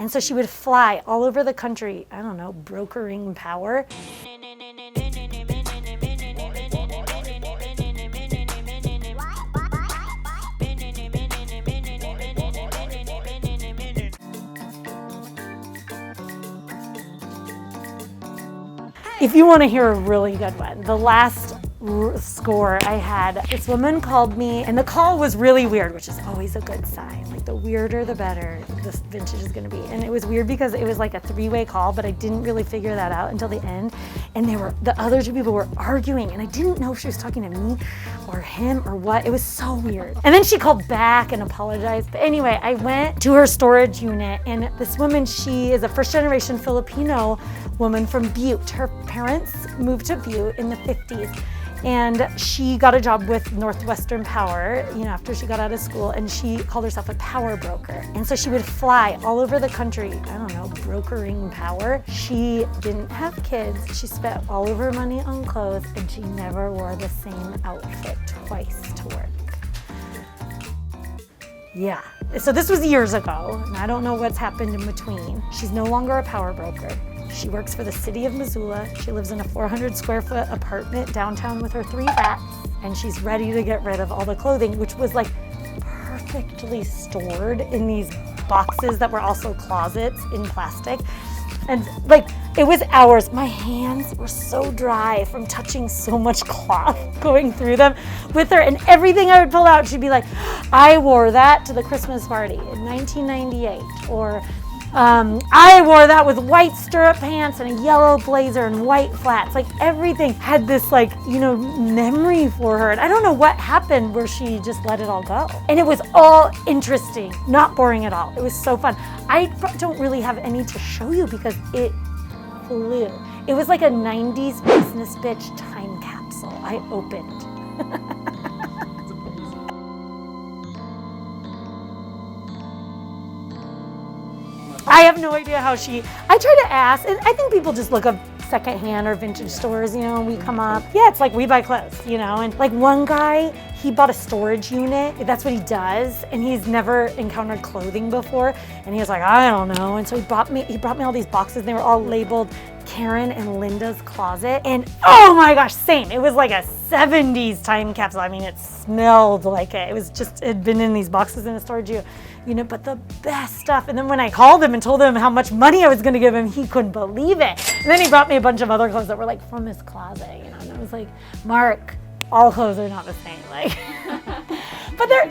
And so she would fly all over the country, I don't know, brokering power. If you want to hear a really good one, the last score I had, this woman called me, and the call was really weird, which is always a good sign. Like, the weirder the better this vintage is going to be. And it was weird because it was like a three-way call, but I didn't really figure that out until the end. And the other two people were arguing, and I didn't know if she was talking to me or him or what. It was so weird. And then she called back and apologized. But anyway, I went to her storage unit, and this woman, she is a first-generation Filipino woman from Butte. Her parents moved to Butte in the 50s. And she got a job with Northwestern Power, after she got out of school, and she called herself a power broker. And so she would fly all over the country, I don't know, brokering power. She didn't have kids. She spent all of her money on clothes, and she never wore the same outfit twice to work. Yeah, so this was years ago, and I don't know what's happened in between. She's no longer a power broker. She works for the city of Missoula. She lives in a 400 square foot apartment downtown with her 3 cats, and she's ready to get rid of all the clothing, which was like perfectly stored in these boxes that were also closets in plastic. And like, it was hours. My hands were so dry from touching so much cloth going through them with her, and everything I would pull out, she'd be like, I wore that to the Christmas party in 1998, or I wore that with white stirrup pants and a yellow blazer and white flats. Like, everything had this memory for her. And I don't know what happened where she just let it all go. And it was all interesting, not boring at all. It was so fun. I don't really have any to show you because it flew. It was like a 90s business bitch time capsule I opened. I have no idea how I try to ask, and I think people just look up secondhand or vintage stores, and we come up. Yeah, it's like we buy clothes, and like one guy, he bought a storage unit. That's what he does, and he's never encountered clothing before, and he was like, I don't know. And so he brought me all these boxes, and they were all labeled Karen and Linda's Closet, and oh my gosh, same. It was like a 70s time capsule. I mean, it smelled like it. It had been in these boxes in a storage unit, but the best stuff. And then when I called him and told him how much money I was going to give him, he couldn't believe it. And then he brought me a bunch of other clothes that were like from his closet, and I was like, Mark, all clothes are not the same, but they're.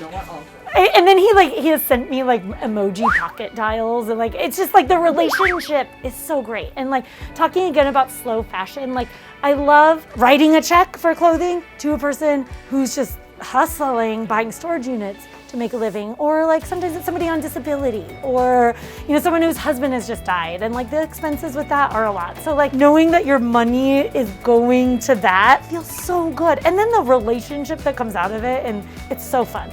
And then he has sent me like emoji pocket dials, and like, it's just like the relationship is so great. And like, talking again about slow fashion, like, I love writing a check for clothing to a person who's just hustling, buying storage units to make a living, or like sometimes it's somebody on disability, or someone whose husband has just died, and like the expenses with that are a lot. So like, knowing that your money is going to that feels so good, and then the relationship that comes out of it, and it's so fun.